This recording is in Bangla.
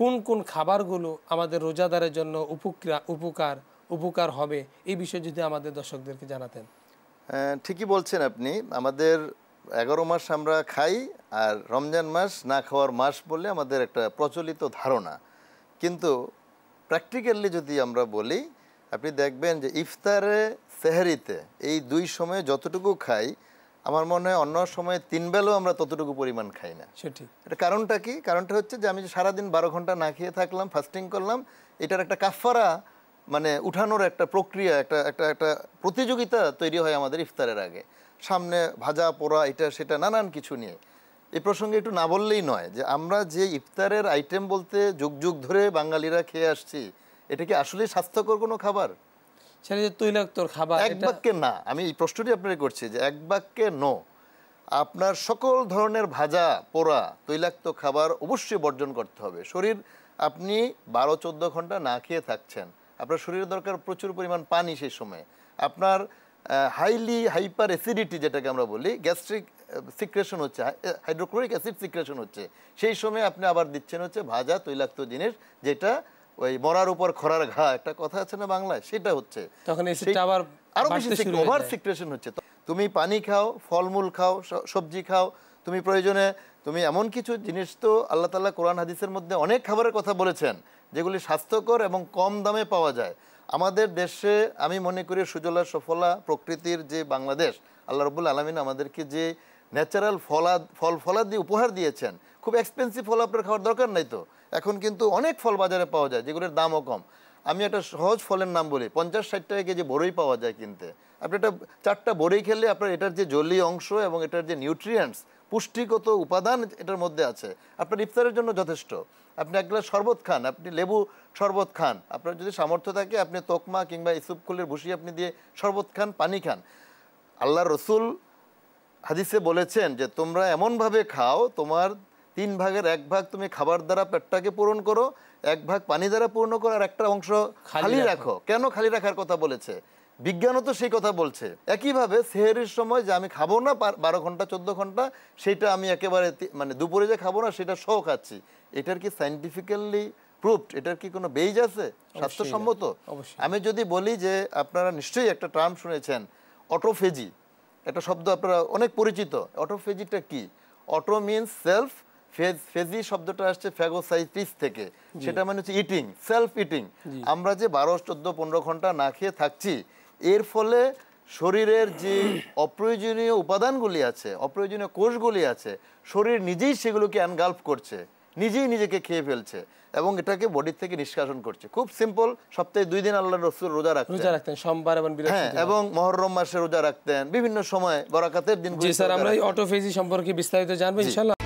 কোন কোন খাবারগুলো আমাদের রোজাদারের জন্য উপকার হবে, এই বিষয়ে যদি আমাদের দর্শকদেরকে জানাতেন। ঠিকই বলছেন আপনি। আমাদের 11 মাস আমরা খাই, আর রমজান মাস না খাওয়ার মাস বলে আমাদের একটা প্রচলিত ধারণা। কিন্তু প্র্যাকটিক্যালি যদি আমরা বলি, আপনি দেখবেন যে ইফতারে, সেহরিতে এই 2 সময়ে যতটুকু খাই, আমার মনে হয় অন্য সময়ে 3 বেলাও আমরা ততটুকু পরিমাণ খাই না। সেটি এটা কারণটা কি? কারণটা হচ্ছে যে আমি যে সারাদিন 12 ঘন্টা না খেয়ে থাকলাম, ফাস্টিং করলাম, এটার একটা কাফারা মানে উঠানোর একটা প্রক্রিয়া, একটা একটা একটা প্রতিযোগিতা তৈরি হয় আমাদের ইফতারের আগে। সামনে ভাজা পোড়া এটা সেটা নানান কিছু নিয়ে। এই প্রসঙ্গে একটু না বললেই নয় যে আমরা যে ইফতারের আইটেম বলতে যুগ যুগ ধরে বাঙালিরা খেয়ে আসছি, এটা কি আসলে স্বাস্থ্যকর কোনো খাবার? সেটা যে তৈলাক্ত খাবার, এক বাক্যে না। আমি এই প্রশ্নটি আপনাকে করছি যে এক বাক্যে নো। আপনার সকল ধরনের ভাজা পোড়া তৈলাক্ত খাবার অবশ্যই বর্জন করতে হবে। শরীর, আপনি 12-14 ঘন্টা না খেয়ে থাকছেন, আপনার শরীরের দরকার প্রচুর পরিমাণ পানি। সেই সময় আপনার হাইপার অ্যাসিডিটি যেটাকে আমরা বলি, গ্যাস্ট্রিক সিক্রেশন হচ্ছে, হাইড্রোক্লোরিক অ্যাসিড সিক্রেশন হচ্ছে। সেই সময় আপনি আবার দিচ্ছেন হচ্ছে ভাজা তৈলাক্ত জিনিস, যেটা ওই মরার উপর খরার ঘা একটা কথা আছে না বাংলায়, সেটা হচ্ছে তখন আবার আরো বেশি ওভার সিক্রেশন হচ্ছে। তুমি পানি খাও, ফলমূল খাও, সবজি খাও, তুমি প্রয়োজনে তুমি এমন কিছু জিনিস, তো আল্লাহ তাআলা কোরআন হাদিসের মধ্যে অনেক খাবারের কথা বলেছেন যেগুলি স্বাস্থ্যকর এবং কম দামে পাওয়া যায়। আমাদের দেশে আমি মনে করি সুজলা সফলা প্রকৃতির যে বাংলাদেশ, আল্লাহ রাব্বুল আলামিন আমাদেরকে যে ন্যাচারাল ফল ফলাদি উপহার দিয়েছেন, খুব এক্সপেন্সিভ ফল আপনার খাওয়ার দরকার নাই। তো এখন কিন্তু অনেক ফল বাজারে পাওয়া যায় যেগুলোর দামও কম। আমি একটা সহজ ফলের নাম বলি, 50-60 টাকা কেজি বড়ই পাওয়া যায় কিনতে। আপনি একটা 4টা বড়ই খেলে আপনার এটার যে জলীয় অংশ এবং এটার যে নিউট্রিয়েন্টস, পুষ্টিগত উপাদান এটার মধ্যে আছে, আপনার ইফতারের জন্য যথেষ্ট। আপনি এক গ্লাস শরবত খান, আপনি লেবু শরবত খান, আপনার যদি সামর্থ্য থাকে আপনি তোকমা কিংবা ইসুপকুলের ভুসি আপনি দিয়ে শরবত খান, পানি খান। আল্লাহ রসুল হাদিসে বলেছেন যে তোমরা এমনভাবে খাও, তোমার 3 ভাগের 1 ভাগ তুমি খাবার দ্বারা পেটটাকে পূরণ করো, 1 ভাগ পানি দ্বারা পূর্ণ করো, আর একটা অংশ খালি রাখো। কেন খালি রাখার কথা বলেছে? বিজ্ঞানও তো সেই কথা বলছে। একইভাবে সেহরির সময় যে আমি খাবো না 12 ঘন্টা 14 ঘন্টা, সেটা আমি একেবারে মানে দুপুরে যে খাবো না সেটা সহ খাচ্ছি, এটার কি সায়েন্টিফিক্যালি প্রুভড? এটার কি কোনো বেইজ আছে স্বাস্থ্যসম্মত? আমি যদি বলি যে আপনারা নিশ্চয়ই একটা টার্ম শুনেছেন, অটোফেজি, একটা শব্দ আপনারা অনেক পরিচিত। অটোফেজিটা কি? অটো মিনস সেলফ, ফেজি শব্দটা আসছে ফ্যাগোসাইটিস থেকে, সেটা মানে হচ্ছে ইটিং, সেলফ ইটিং। আমরা যে 12-14-15 ঘন্টা না খেয়ে থাকছি, এর ফলে শরীরের যে অপ্রয়োজনীয় উপাদানগুলি আছে, অপ্রয়োজনীয় কোষগুলি আছে, শরীর নিজেই সেগুলোকে এনগালফ করছে, নিজেই নিজেকে খেয়ে ফেলছে এবং এটাকে বডি থেকে নিষ্কাশন করছে। খুব সিম্পল। সপ্তাহে 2 দিন আল্লাহর রাসূল রোজা রাখতেন, সোমবার এবং বৃহস্পতিবার, এবং মুহররম মাসে রোজা রাখতেন, বিভিন্ন সময় বরাকাতের দিন। জি স্যার, আমরা এই অটোফেজি সম্পর্কে বিস্তারিত জানবো ইনশাআল্লাহ।